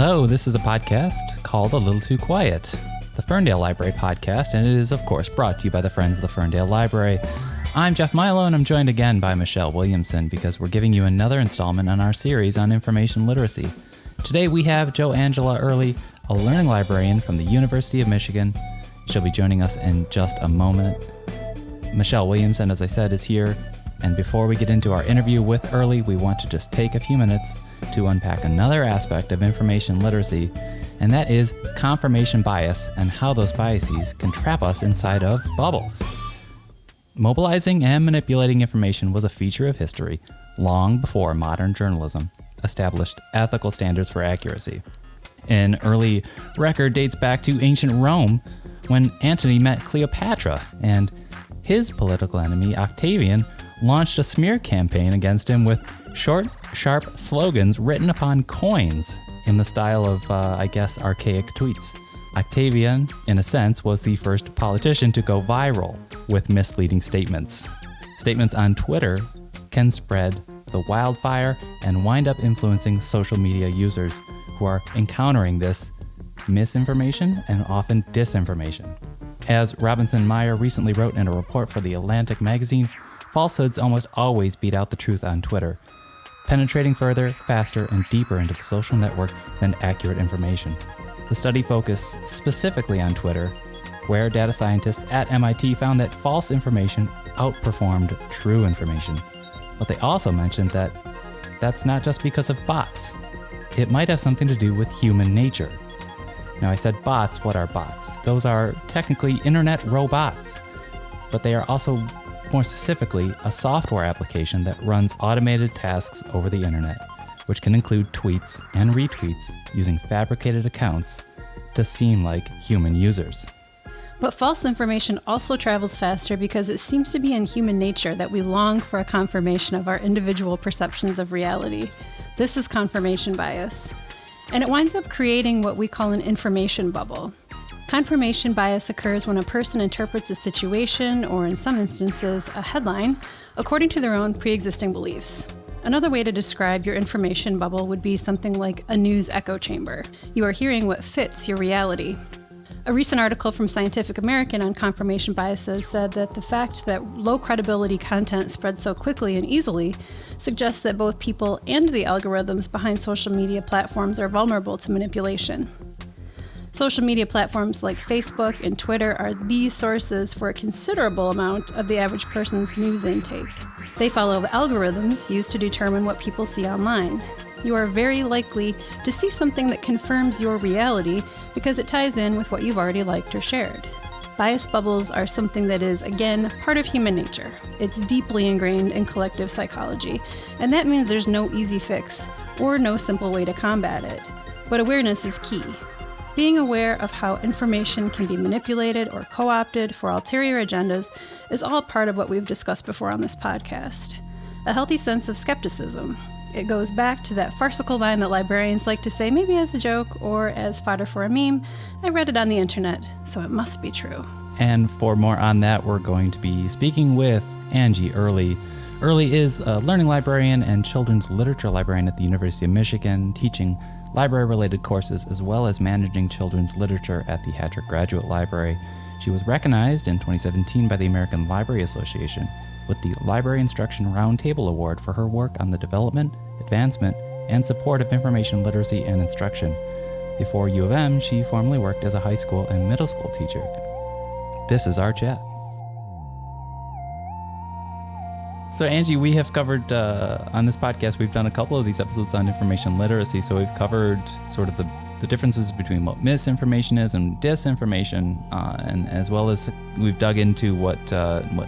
Hello, this is a podcast called A Little Too Quiet, the Ferndale Library podcast, and it is, of course, brought to you by the Friends of the Ferndale Library. I'm Jeff Milo, and I'm joined again by Michelle Williamson because we're giving you another installment on our series on information literacy. Today we have Jo Angela Oehrli, a learning librarian from the University of Michigan. She'll be joining us in just a moment. Michelle Williamson, as I said, is here, and before we get into our interview with Oehrli, we want to just take a few minutes to unpack another aspect of information literacy, and that is confirmation bias and how those biases can trap us inside of bubbles. Mobilizing and manipulating information was a feature of history long before modern journalism established ethical standards for accuracy. An early record dates back to ancient Rome when Antony met Cleopatra, and his political enemy Octavian launched a smear campaign against him with short, sharp slogans written upon coins in the style of, archaic tweets. Octavian, in a sense, was the first politician to go viral with misleading statements. Statements on Twitter can spread the wildfire and wind up influencing social media users who are encountering this misinformation and often disinformation. As Robinson Meyer recently wrote in a report for The Atlantic magazine, falsehoods almost always beat out the truth on Twitter, penetrating further, faster, and deeper into the social network than accurate information. The study focused specifically on Twitter, where data scientists at MIT found that false information outperformed true information. But they also mentioned that that's not just because of bots. It might have something to do with human nature. Now, I said bots. What are bots? Those are technically internet robots, but they are also, more specifically, a software application that runs automated tasks over the internet, which can include tweets and retweets using fabricated accounts to seem like human users. But false information also travels faster because it seems to be in human nature that we long for a confirmation of our individual perceptions of reality. This is confirmation bias. And it winds up creating what we call an information bubble. Confirmation bias occurs when a person interprets a situation, or in some instances, a headline, according to their own pre-existing beliefs. Another way to describe your information bubble would be something like a news echo chamber. You are hearing what fits your reality. A recent article from Scientific American on confirmation biases said that the fact that low credibility content spreads so quickly and easily suggests that both people and the algorithms behind social media platforms are vulnerable to manipulation. Social media platforms like Facebook and Twitter are the sources for a considerable amount of the average person's news intake. They follow algorithms used to determine what people see online. You are very likely to see something that confirms your reality because it ties in with what you've already liked or shared. Bias bubbles are something that is, again, part of human nature. It's deeply ingrained in collective psychology, and that means there's no easy fix or no simple way to combat it. But awareness is key. Being aware of how information can be manipulated or co-opted for ulterior agendas is all part of what we've discussed before on this podcast. A healthy sense of skepticism. It goes back to that farcical line that librarians like to say, maybe as a joke or as fodder for a meme. I read it on the internet, so it must be true. And for more on that, we're going to be speaking with Angie Oehrli. Oehrli is a learning librarian and children's literature librarian at the University of Michigan, teaching library-related courses as well as managing children's literature at the Hattrick Graduate Library. She was recognized in 2017 by the American Library Association with the Library Instruction Roundtable Award for her work on the development, advancement, and support of information literacy and instruction. Before U of M, she formerly worked as a high school and middle school teacher. This is our chat. So Angie, we have covered, on this podcast, we've done a couple of these episodes on information literacy, so we've covered sort of the differences between what misinformation is and disinformation, and as well as we've dug into what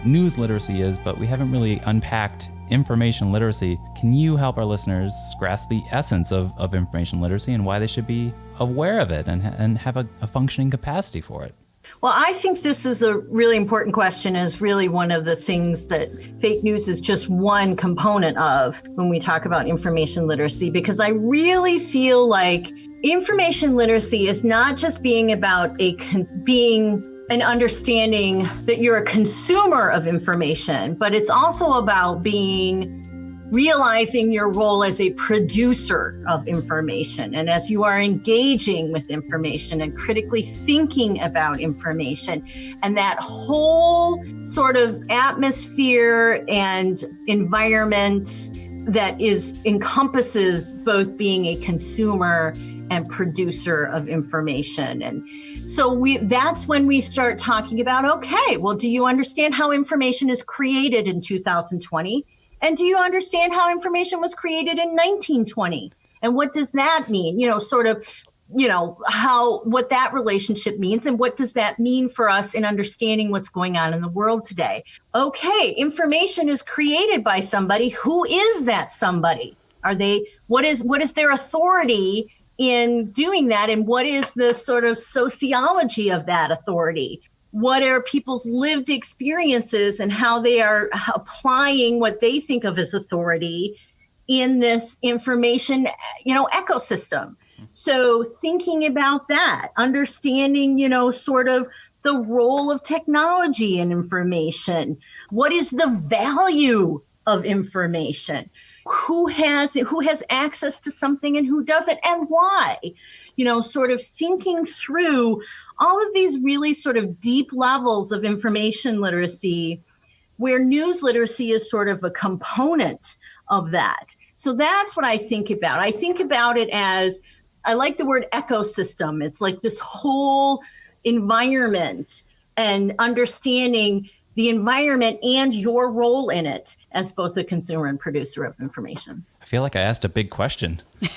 news literacy is, but we haven't really unpacked information literacy. Can you help our listeners grasp the essence of information literacy and why they should be aware of it and have a functioning capacity for it? Well, I think this is a really important question, is really one of the things that fake news is just one component of when we talk about information literacy, because I really feel like information literacy is not just being about being an understanding that you're a consumer of information, but it's also about being realizing your role as a producer of information, and as you are engaging with information and critically thinking about information, and that whole sort of atmosphere and environment that encompasses both being a consumer and producer of information. And so that's when we start talking about, okay, well, do you understand how information is created in 2020? And do you understand how information was created in 1920? And what does that mean? What that relationship means, and what does that mean for us in understanding what's going on in the world today? Okay, information is created by somebody. Who is that somebody? What is their authority in doing that? And what is the sort of sociology of that authority? What are people's lived experiences and how they are applying what they think of as authority in this information, ecosystem? So thinking about that, understanding, sort of the role of technology in information. What is the value of information? Who has access to something and who doesn't, and why? Sort of thinking through all of these really sort of deep levels of information literacy, where news literacy is sort of a component of that. So that's what I think about. I think about it as, I like the word ecosystem. It's like this whole environment, and understanding the environment and your role in it as both a consumer and producer of information. I feel like I asked a big question. It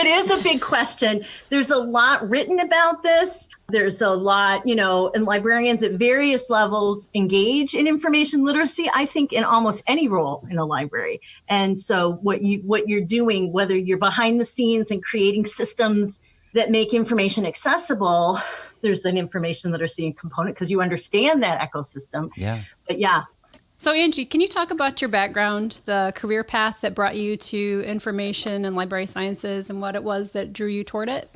is a big question. There's a lot written about this. There's a lot, and librarians at various levels engage in information literacy, I think, in almost any role in a library. And so what you're doing, whether you're behind the scenes and creating systems that make information accessible, there's an information literacy component because you understand that ecosystem. Yeah. But yeah. So Angie, can you talk about your background, the career path that brought you to information and library sciences, and what it was that drew you toward it?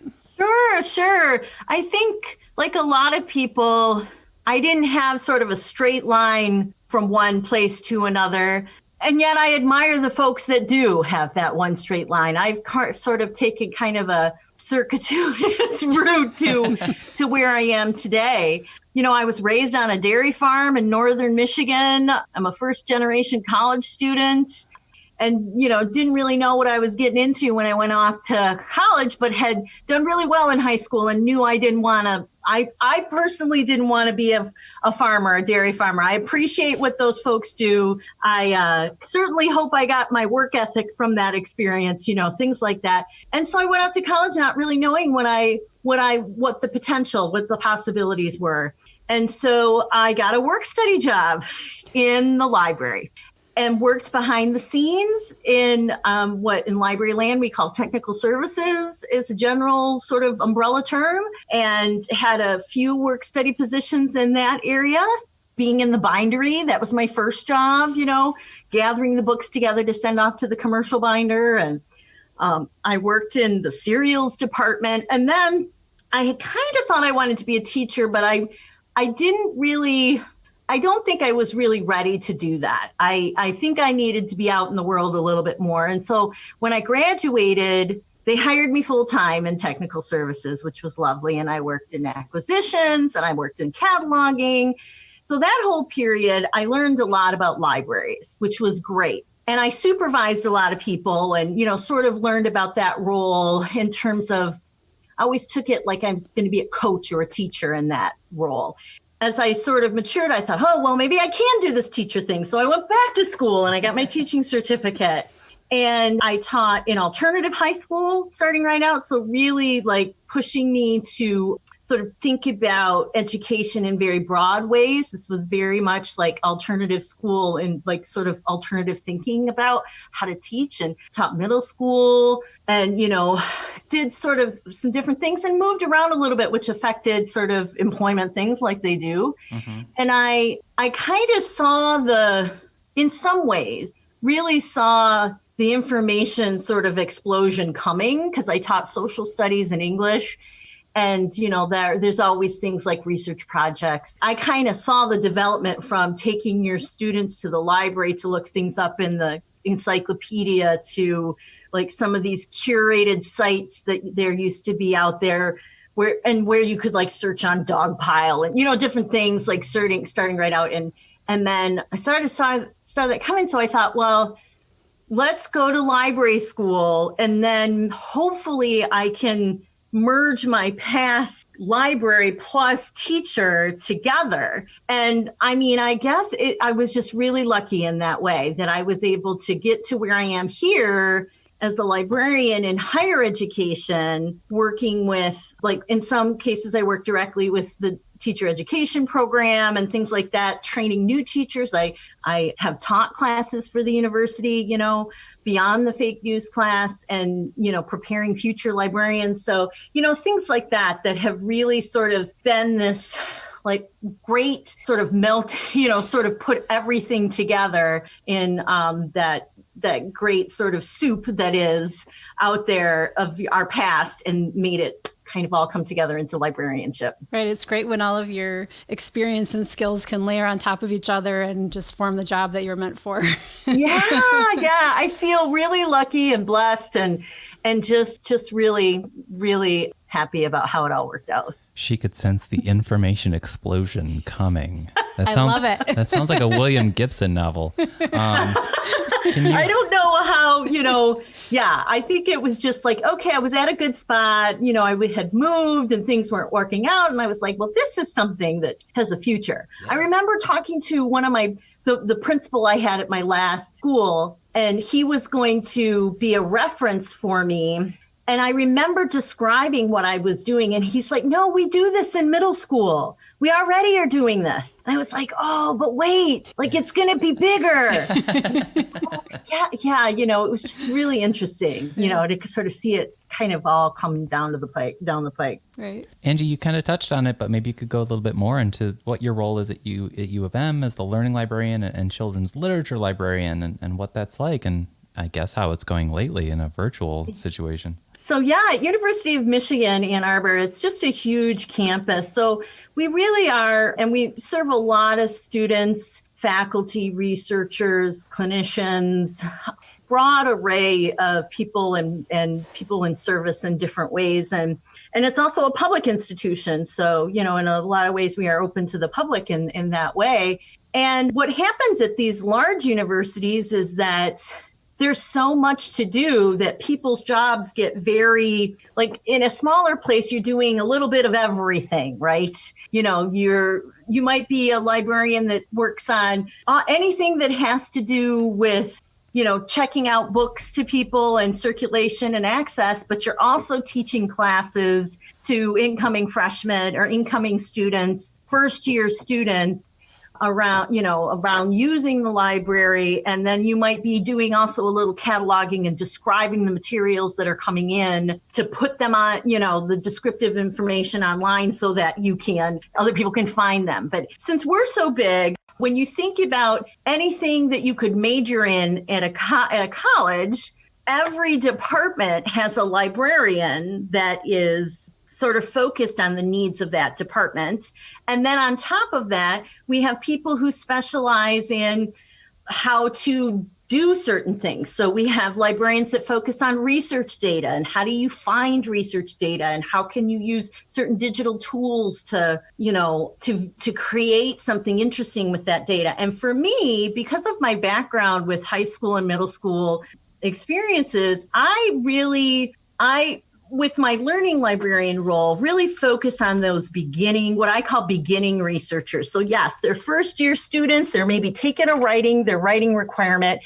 Sure. I think, like a lot of people, I didn't have sort of a straight line from one place to another. And yet I admire the folks that do have that one straight line. I've sort of taken kind of a circuitous route to where I am today. I was raised on a dairy farm in northern Michigan. I'm a first generation college student, and, didn't really know what I was getting into when I went off to college, but had done really well in high school and knew I didn't want to, I personally didn't want to be a farmer, a dairy farmer. I appreciate what those folks do. I certainly hope I got my work ethic from that experience, things like that. And so I went off to college not really knowing what the potential, what the possibilities were. And so I got a work study job in the library and worked behind the scenes in what in library land we call technical services, is a general sort of umbrella term, and had a few work study positions in that area. Being in the bindery, that was my first job, gathering the books together to send off to the commercial binder. And I worked in the serials department. And then I had kind of thought I wanted to be a teacher, but I don't think I was really ready to do that. I think I needed to be out in the world a little bit more. And so when I graduated, they hired me full time in technical services, which was lovely. And I worked in acquisitions and I worked in cataloging. So that whole period, I learned a lot about libraries, which was great. And I supervised a lot of people and, sort of learned about that role in terms of, I always took it like I was going to be a coach or a teacher in that role. As I sort of matured, I thought, oh, well, maybe I can do this teacher thing. So I went back to school and I got my teaching certificate. And I taught in alternative high school starting right out. So really like pushing me to sort of think about education in very broad ways. This was very much like alternative school and like sort of alternative thinking about how to teach, and taught middle school and, did sort of some different things and moved around a little bit, which affected sort of employment things like they do. Mm-hmm. And I kind of in some ways, really saw the information sort of explosion coming because I taught social studies and English. And, there's always things like research projects. I kind of saw the development from taking your students to the library to look things up in the encyclopedia to like some of these curated sites that there used to be out there where you could like search on Dogpile and, different things like starting right out. And then I started that coming. So I thought, well, let's go to library school and then hopefully I can merge my past library plus teacher together. And I guess I was just really lucky in that way that I was able to get to where I am here as a librarian in higher education, working with, like, in some cases, I work directly with the teacher education program and things like that, training new teachers. I have taught classes for the university, beyond the fake news class and, preparing future librarians. So, things like that have really sort of been this like great sort of melt, sort of put everything together in that great sort of soup that is out there of our past and made it kind of all come together into librarianship. Right. It's great when all of your experience and skills can layer on top of each other and just form the job that you're meant for. Yeah. I feel really lucky and blessed and just really, really happy about how it all worked out. She could sense the information explosion coming. I love it. That sounds like a William Gibson novel. I don't know how, I think it was just like, okay, I was at a good spot. I had moved and things weren't working out. And I was like, well, this is something that has a future. Yeah. I remember talking to one of the principal I had at my last school, and he was going to be a reference for me. And I remember describing what I was doing. And he's like, no, we do this in middle school. We already are doing this. And I was like, oh, but wait, like it's going to be bigger. Yeah. It was just really interesting, to sort of see it kind of all come down the pike. Right. Angie, you kind of touched on it, but maybe you could go a little bit more into what your role is at U of M as the learning librarian and children's literature librarian and what that's like. And I guess how it's going lately in a virtual situation. So at University of Michigan, Ann Arbor, it's just a huge campus. So we really are, and we serve a lot of students, faculty, researchers, clinicians, broad array of people and people in service in different ways. And it's also a public institution. So, in a lot of ways, we are open to the public in that way. And what happens at these large universities is that there's so much to do that people's jobs get very, like in a smaller place, you're doing a little bit of everything, right? You might be a librarian that works on anything that has to do with, checking out books to people and circulation and access, but you're also teaching classes to incoming freshmen or incoming students, first year students, around using the library. And then you might be doing also a little cataloging and describing the materials that are coming in to put them on, the descriptive information online so that other people can find them. But since we're so big, when you think about anything that you could major in at a college, every department has a librarian that is sort of focused on the needs of that department. And then on top of that, we have people who specialize in how to do certain things. So we have librarians that focus on research data and how do you find research data and how can you use certain digital tools to create something interesting with that data. And for me, because of my background with high school and middle school experiences, with my learning librarian role, really focus on those what I call beginning researchers. So yes, they're first year students, they're maybe taking their writing requirement.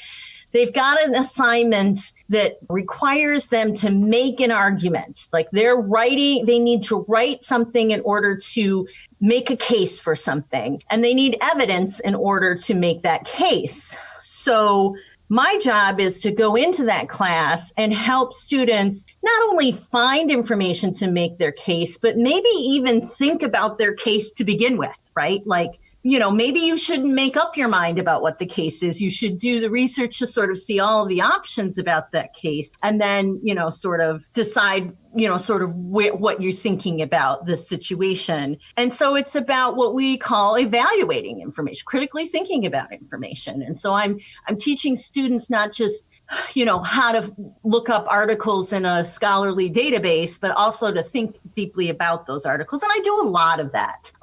They've got an assignment that requires them to make an argument. Like they need to write something in order to make a case for something. And they need evidence in order to make that case. So my job is to go into that class and help students not only find information to make their case, but maybe even think about their case to begin with, right? Like maybe you shouldn't make up your mind about what the case is. You should do the research to sort of see all the options about that case and then, sort of decide, what you're thinking about this situation. And so it's about what we call evaluating information, critically thinking about information. And so I'm teaching students not just how to look up articles in a scholarly database, but also to think deeply about those articles. And I do a lot of that,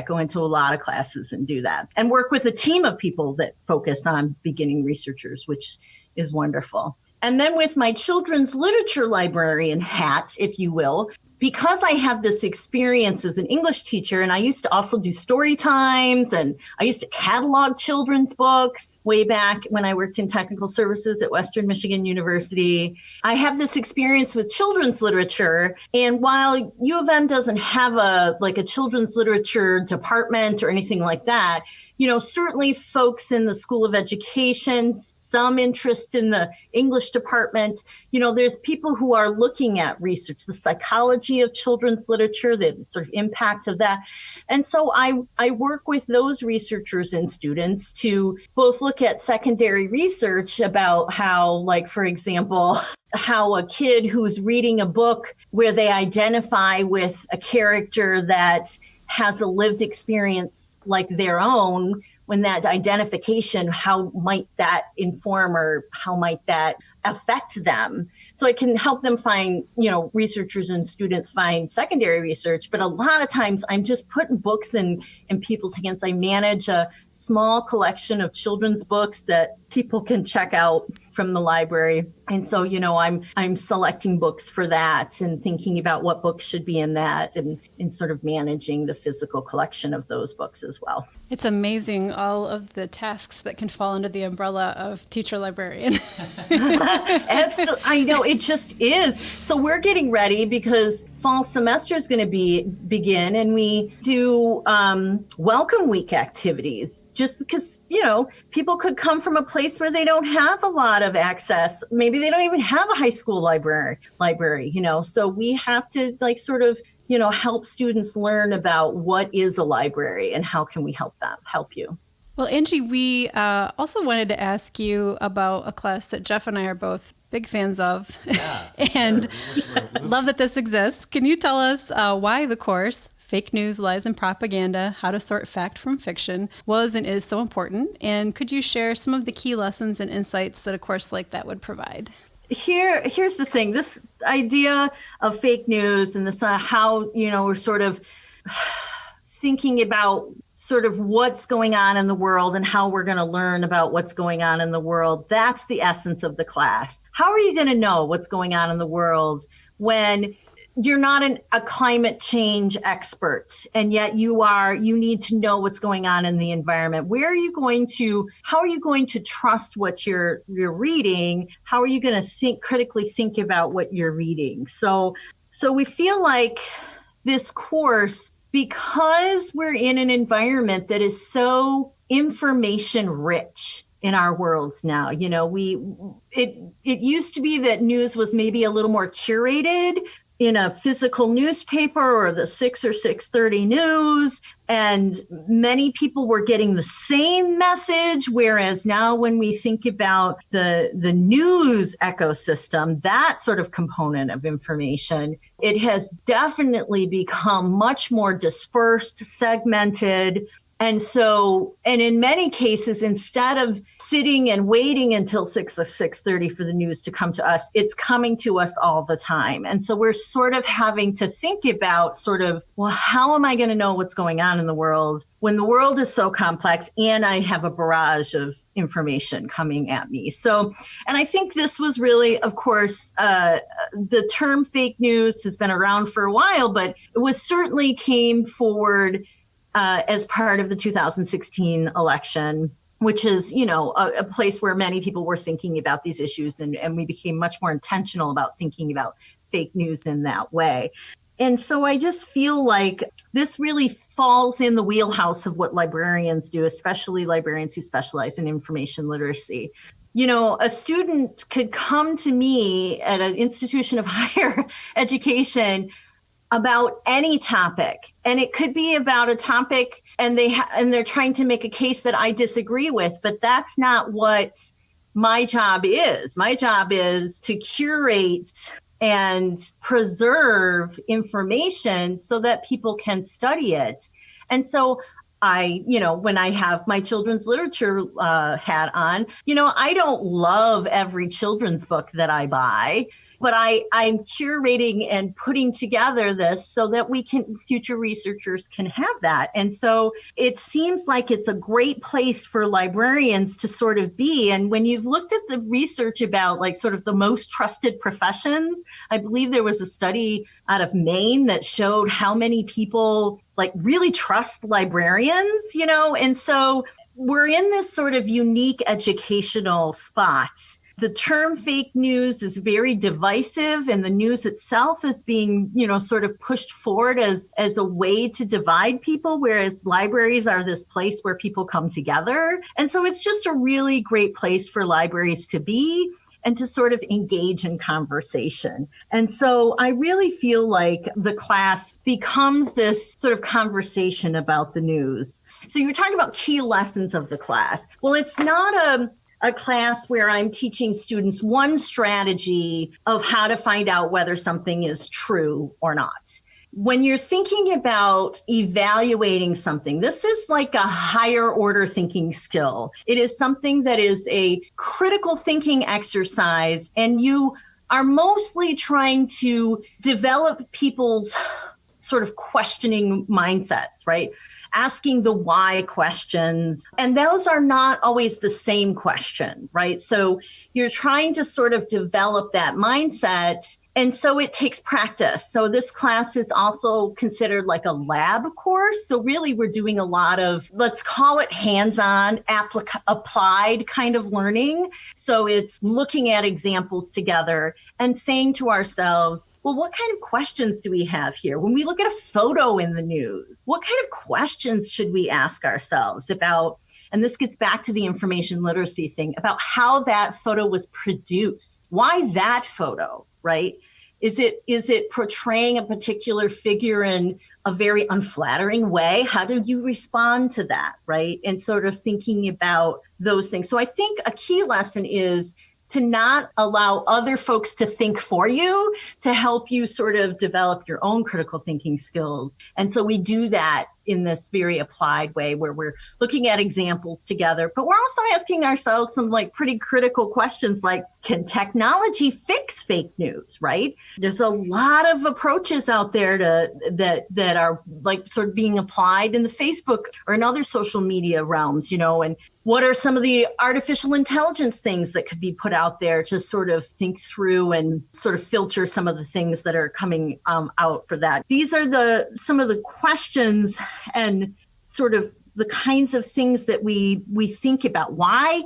go into a lot of classes and do that and work with a team of people that focus on beginning researchers, which is wonderful. And then with my children's literature librarian hat, if you will, because I have this experience as an English teacher, and I used to also do story times, and I used to catalog children's books way back when I worked in technical services at Western Michigan University. I have this experience with children's literature. And while U of M doesn't have a children's literature department or anything like that, certainly folks in the School of Education, some interest in the English department, there's people who are looking at research, the psychology of children's literature, the sort of impact of that. And so I work with those researchers and students to both look at secondary research about how, for example, how a kid who's reading a book where they identify with a character that has a lived experience like their own, when that identification, how might that inform or how might that affect them? So it can help them find, researchers and students find secondary research. But a lot of times I'm just putting books in people's hands. I manage a small collection of children's books that people can check out from the library. And so, I'm selecting books for that and thinking about what books should be in that and sort of managing the physical collection of those books as well. It's amazing all of the tasks that can fall under the umbrella of teacher librarian. Absolutely. I know, it just is. So we're getting ready because fall semester is going to begin, and we do welcome week activities just because, people could come from a place where they don't have a lot of access. Maybe they don't even have a high school library, so we have to help students learn about what is a library and how can we help you. Well, Angie, we also wanted to ask you about a class that Jeff and I are both big fans of, and love that this exists. Can you tell us why the course, Fake News, Lies, and Propaganda, How to Sort Fact from Fiction, was and is so important? And could you share some of the key lessons and insights that a course like that would provide? Here's the thing. This idea of fake news and this how, we're sort of thinking about sort of what's going on in the world and how we're going to learn about what's going on in the world. That's the essence of the class. How are you going to know what's going on in the world when you're not a climate change expert, and yet you need to know what's going on in the environment? How are you going to trust what you're reading? How are you going to critically think about what you're reading? So we feel like this course, because we're in an environment that is so information rich in our worlds now, it used to be that news was maybe a little more curated in a physical newspaper or the 6 or 6:30 news, and many people were getting the same message. Whereas now when we think about the news ecosystem, that sort of component of information, it has definitely become much more dispersed, segmented. And in many cases, instead of sitting and waiting until 6 or 6:30 for the news to come to us, it's coming to us all the time. And so we're sort of having to think about how am I going to know what's going on in the world when the world is so complex and I have a barrage of information coming at me? So, and I think this was really, of course, the term fake news has been around for a while, but it certainly came forward as part of the 2016 election, which is, a place where many people were thinking about these issues, and we became much more intentional about thinking about fake news in that way. And so I just feel like this really falls in the wheelhouse of what librarians do, especially librarians who specialize in information literacy. A student could come to me at an institution of higher education about any topic. And it could be about a topic and they're trying to make a case that I disagree with, but that's not what my job is. My job is to curate and preserve information so that people can study it. And so when I have my children's literature hat on, I don't love every children's book that I buy, but I'm curating and putting together this so that future researchers can have that. And so it seems like it's a great place for librarians to sort of be. And when you've looked at the research about like sort of the most trusted professions, I believe there was a study out of Maine that showed how many people like really trust librarians, and so we're in this sort of unique educational spot. The term fake news is very divisive, and the news itself is being, sort of pushed forward as a way to divide people, whereas libraries are this place where people come together. And so it's just a really great place for libraries to be and to sort of engage in conversation. And so I really feel like the class becomes this sort of conversation about the news. So you're talking about key lessons of the class. Well, it's not a class where I'm teaching students one strategy of how to find out whether something is true or not. When you're thinking about evaluating something, this is like a higher order thinking skill. It is something that is a critical thinking exercise, and you are mostly trying to develop people's sort of questioning mindsets, right? Asking the why questions. And those are not always the same question, right? So you're trying to sort of develop that mindset. And so it takes practice. So this class is also considered like a lab course. So really we're doing a lot of, let's call it hands-on, applied kind of learning. So it's looking at examples together and saying to ourselves, well, what kind of questions do we have here? When we look at a photo in the news, what kind of questions should we ask ourselves about? And this gets back to the information literacy thing about how that photo was produced. Why that photo, right? Is it portraying a particular figure in a very unflattering way? How do you respond to that, right? And sort of thinking about those things. So I think a key lesson is to not allow other folks to think for you, to help you sort of develop your own critical thinking skills. And so we do that in this very applied way where we're looking at examples together, but we're also asking ourselves some like pretty critical questions like, can technology fix fake news, right? There's a lot of approaches out there that are like sort of being applied in the Facebook or in other social media realms, and what are some of the artificial intelligence things that could be put out there to sort of think through and sort of filter some of the things that are coming out for that. These are some of the questions and sort of the kinds of things that we think about. Why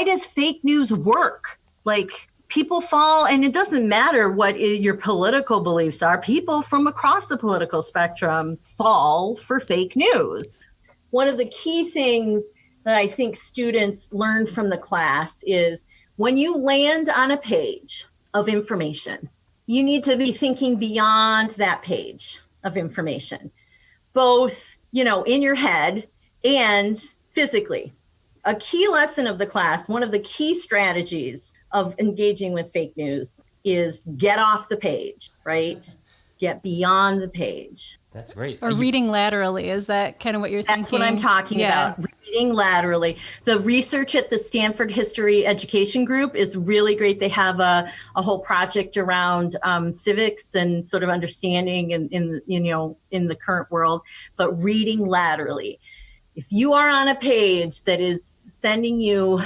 does fake news work? Like people fall, and it doesn't matter what your political beliefs are, people from across the political spectrum fall for fake news. One of the key things that I think students learn from the class is when you land on a page of information, you need to be thinking beyond that page of information, both, in your head and physically. A key lesson of the class, one of the key strategies of engaging with fake news is get off the page, right? Get beyond the page. That's great. Or reading laterally. Is that kind of what you're thinking? That's what I'm talking about. Reading laterally. The research at the Stanford History Education Group is really great. They have a whole project around civics and sort of understanding in the current world, but reading laterally. If you are on a page that is sending you,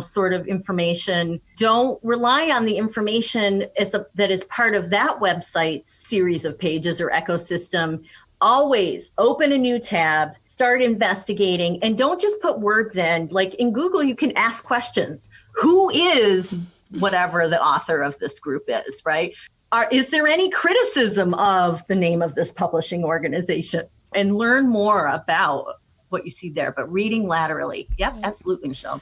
sort of information, don't rely on the information that is part of that website's series of pages or ecosystem. Always open a new tab, start investigating, and don't just put words in. Like in Google, you can ask questions. Who is whatever the author of this group is, right? Is there any criticism of the name of this publishing organization? And learn more about what you see there, but reading laterally. Yep, absolutely, Michelle.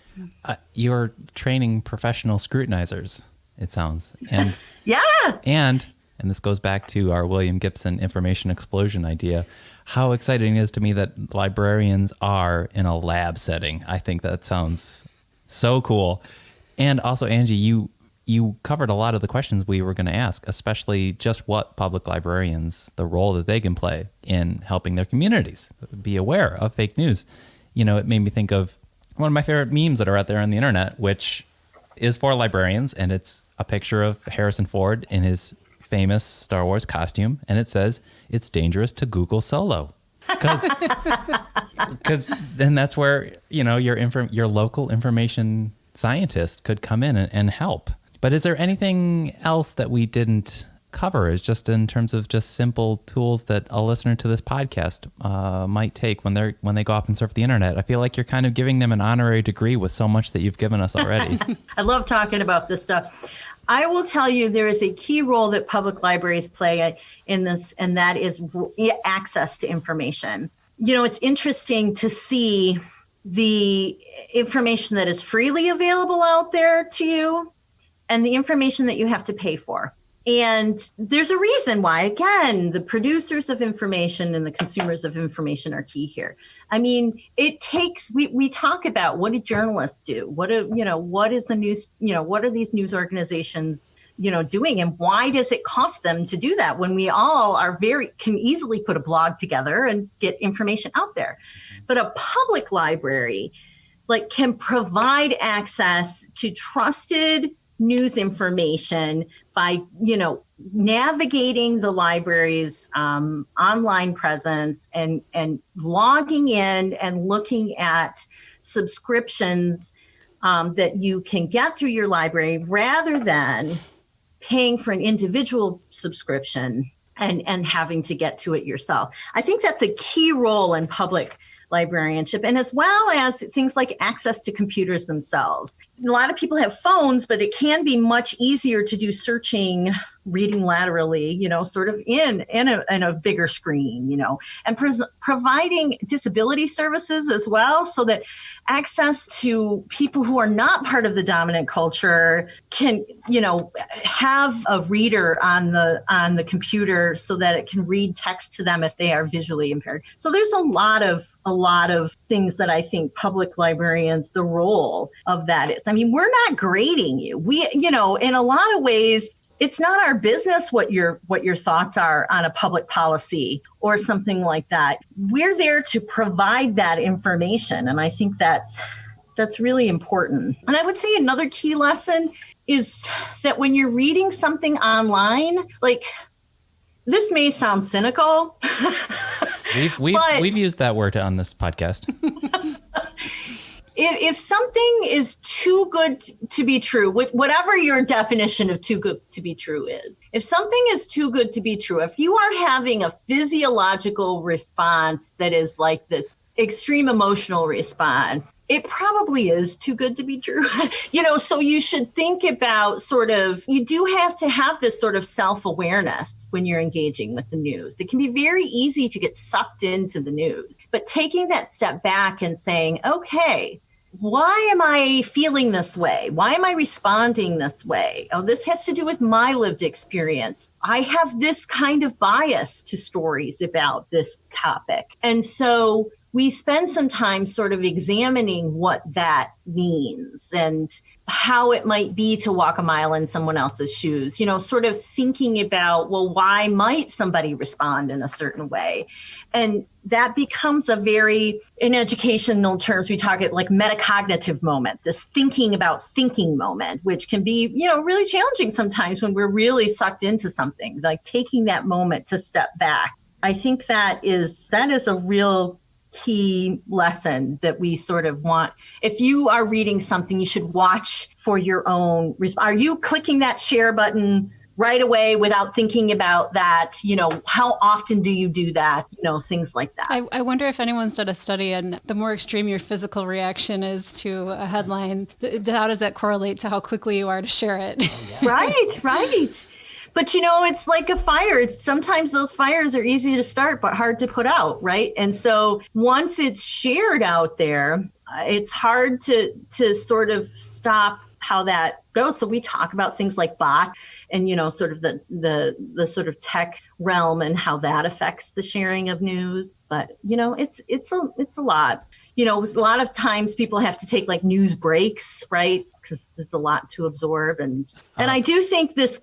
You're training professional scrutinizers, it sounds. And yeah. And and this goes back to our William Gibson information explosion idea, how exciting it is to me that librarians are in a lab setting. I think that sounds so cool. And also, Angie, you covered a lot of the questions we were going to ask, especially just what public librarians, the role that they can play in helping their communities be aware of fake news. You know, it made me think of one of my favorite memes that are out there on the internet, which is for librarians, and it's a picture of Harrison Ford in his famous Star Wars costume, and it says, "It's dangerous to Google Solo." Because then that's where, you know, your local information scientist could come in and help. But is there anything else that we didn't cover, is just in terms of just simple tools that a listener to this podcast might take when they go off and surf the internet? I feel like you're kind of giving them an honorary degree with so much that you've given us already. I love talking about this stuff. I will tell you there is a key role that public libraries play in this, and that is access to information. You know, it's interesting to see the information that is freely available out there to you and the information that you have to pay for. And there's a reason why, again, the producers of information and the consumers of information are key here. I mean, it takes, we talk about what do journalists do? What is the news, what are these news organizations, doing? And why does it cost them to do that when we all can easily put a blog together and get information out there? But a public library, can provide access to trusted news information by, navigating the library's online presence and logging in and looking at subscriptions that you can get through your library rather than paying for an individual subscription and having to get to it yourself. I think that's a key role in public librarianship, and as well as things like access to computers themselves. A lot of people have phones, but it can be much easier to do searching, reading laterally, sort of in a bigger screen, and providing disability services as well, so that access to people who are not part of the dominant culture can, have a reader on the computer so that it can read text to them if they are visually impaired. So there's a lot of things that I think public librarians, the role of that is. I mean, we're not grading you. We, in a lot of ways, it's not our business what your thoughts are on a public policy or something like that. We're there to provide that information. And I think that's really important. And I would say another key lesson is that when you're reading something online, this may sound cynical. We've used that word on this podcast. If something is too good to be true, whatever your definition of too good to be true is, if something is too good to be true, if you are having a physiological response that is like this extreme emotional response, it probably is too good to be true. So you should think about you do have to have this sort of self-awareness when you're engaging with the news. It can be very easy to get sucked into the news, but taking that step back and saying, okay, why am I feeling this way? Why am I responding this way? Oh, this has to do with my lived experience. I have this kind of bias to stories about this topic. And so we spend some time sort of examining what that means and how it might be to walk a mile in someone else's shoes, sort of thinking about, well, why might somebody respond in a certain way? And that becomes in educational terms, we talk it like metacognitive moment, this thinking about thinking moment, which can be, really challenging sometimes when we're really sucked into something, like taking that moment to step back. I think that is a real key lesson that we sort of want. If you are reading something, you should watch for your own. Are you clicking that share button right away without thinking about that? How often do you do that? Things like that. I wonder if anyone's done a study on the more extreme your physical reaction is to a headline. How does that correlate to how quickly you are to share it? Oh, yeah. Right. But, it's like a fire. Sometimes those fires are easy to start, but hard to put out, right? And so once it's shared out there, it's hard to sort of stop how that goes. So we talk about things like bots and, sort of the sort of tech realm and how that affects the sharing of news. But, it's a lot. A lot of times people have to take like news breaks, right? Because there's a lot to absorb. And I do think this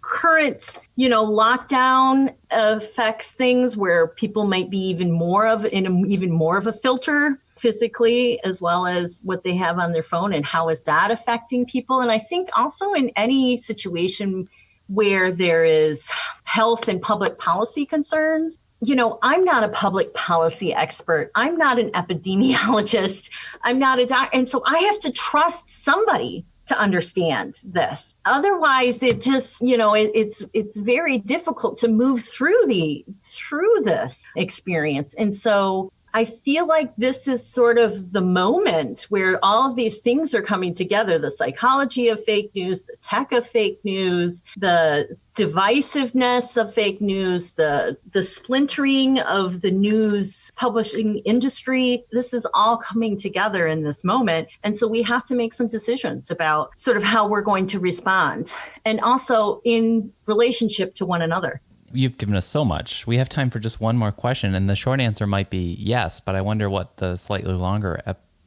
current, lockdown affects things where people might be even more of a filter physically, as well as what they have on their phone, and how is that affecting people. And I think also in any situation where there is health and public policy concerns, I'm not a public policy expert. I'm not an epidemiologist. I'm not a doctor. And so I have to trust somebody to understand this. Otherwise, it just, it's very difficult to move through this experience. And so I feel like this is sort of the moment where all of these things are coming together: the psychology of fake news, the tech of fake news, the divisiveness of fake news, the splintering of the news publishing industry. This is all coming together in this moment. And so we have to make some decisions about sort of how we're going to respond, and also in relationship to one another. You've given us so much. We have time for just one more question, and the short answer might be yes, but I wonder what the slightly longer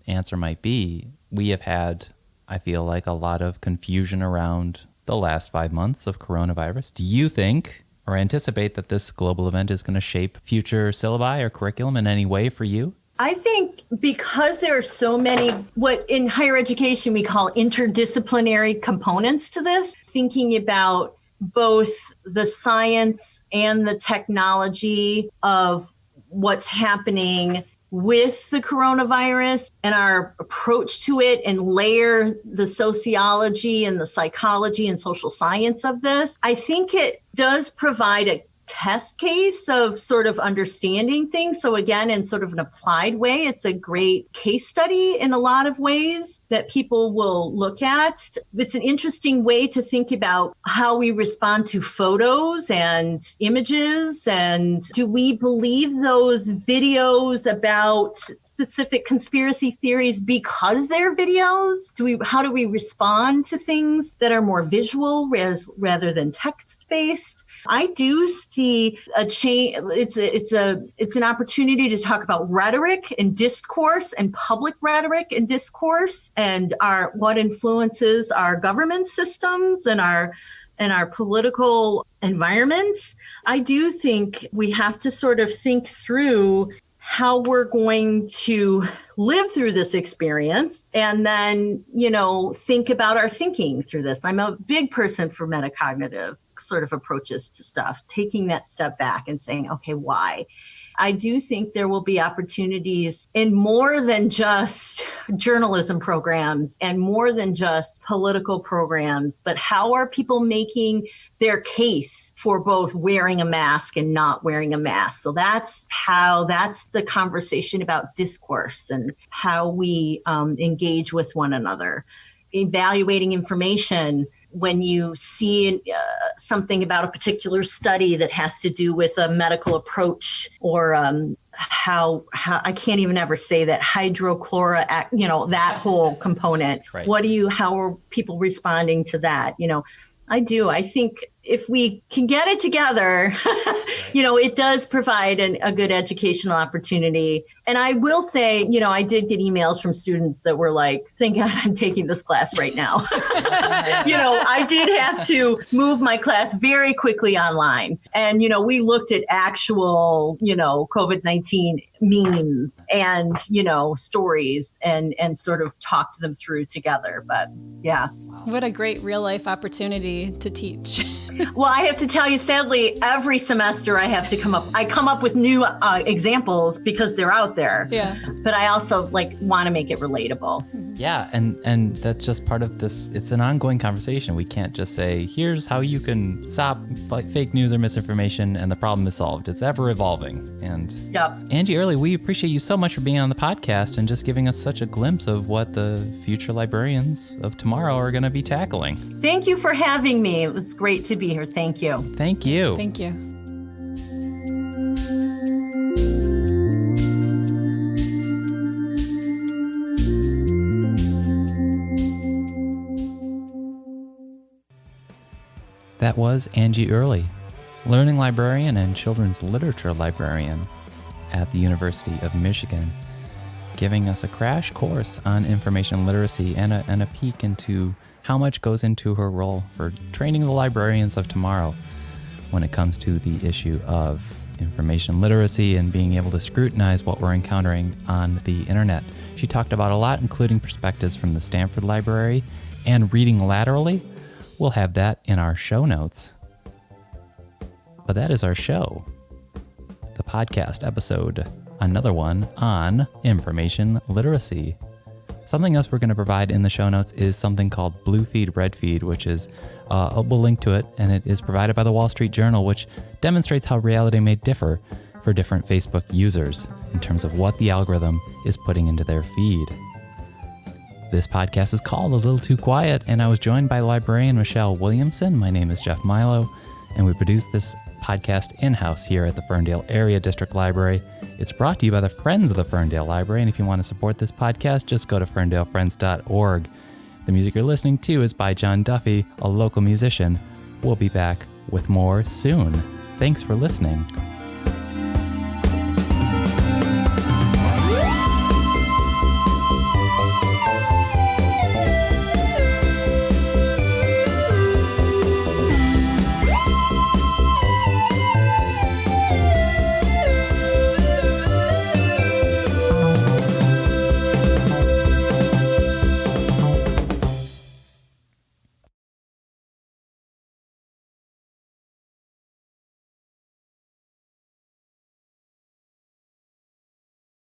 answer might be. We have had, I feel like, a lot of confusion around the last 5 months of coronavirus. Do you think or anticipate that this global event is going to shape future syllabi or curriculum in any way for you? I think because there are so many, what in higher education we call interdisciplinary components to this, thinking about both the science and the technology of what's happening with the coronavirus and our approach to it, and layer the sociology and the psychology and social science of this. I think it does provide a test case of sort of understanding things. So again, in sort of an applied way, it's a great case study in a lot of ways that people will look at. It's an interesting way to think about how we respond to photos and images. And do we believe those videos about specific conspiracy theories because they're videos? How do we respond to things that are more visual rather than text-based? I do see a change. It's an opportunity to talk about rhetoric and discourse, and public rhetoric and discourse, and what influences our government systems and our political environment. I do think we have to sort of think through how we're going to live through this experience, and then, think about our thinking through this. I'm a big person for metacognitive sort of approaches to stuff, taking that step back and saying, okay, why? I do think there will be opportunities in more than just journalism programs and more than just political programs, but how are people making their case for both wearing a mask and not wearing a mask? So that's the conversation about discourse and how we engage with one another. Evaluating information when you see something about a particular study that has to do with a medical approach, or how I can't even ever say that, hydrochloroquine, that whole component. Right. How are people responding to that? I think if we can get it together, it does provide a good educational opportunity. And I will say, I did get emails from students that were like, thank God I'm taking this class right now. I did have to move my class very quickly online. And, we looked at actual, COVID-19 memes and, stories and sort of talked them through together. But yeah. What a great real life opportunity to teach. Well, I have to tell you, sadly, every semester I come up with new examples because they're out there. Yeah. But I also want to make it relatable. Yeah. And that's just part of this. It's an ongoing conversation. We can't just say, here's how you can stop fake news or misinformation and the problem is solved. It's ever evolving. And yep. Angie Oehrli, we appreciate you so much for being on the podcast and just giving us such a glimpse of what the future librarians of tomorrow are going to be tackling. Thank you for having me. It was great to be here. Thank you. Thank you. Thank you. That was Angie Oehrli, Learning Librarian and Children's Literature Librarian at the University of Michigan, giving us a crash course on information literacy and a peek into how much goes into her role for training the librarians of tomorrow when it comes to the issue of information literacy and being able to scrutinize what we're encountering on the internet. She talked about a lot, including perspectives from the Stanford Library and reading laterally. We'll have that in our show notes. But that is our show. The podcast episode, another one on information literacy. Something else we're going to provide in the show notes is something called Blue Feed, Red Feed, which is, we'll link to it, and it is provided by the Wall Street Journal, which demonstrates how reality may differ for different Facebook users in terms of what the algorithm is putting into their feed. This podcast is called A Little Too Quiet, and I was joined by librarian Michelle Williamson. My name is Jeff Milo, and we produce this podcast in-house here at the Ferndale Area District Library. It's brought to you by the Friends of the Ferndale Library, and if you want to support this podcast, just go to ferndalefriends.org. The music you're listening to is by John Duffy, a local musician. We'll be back with more soon. Thanks for listening.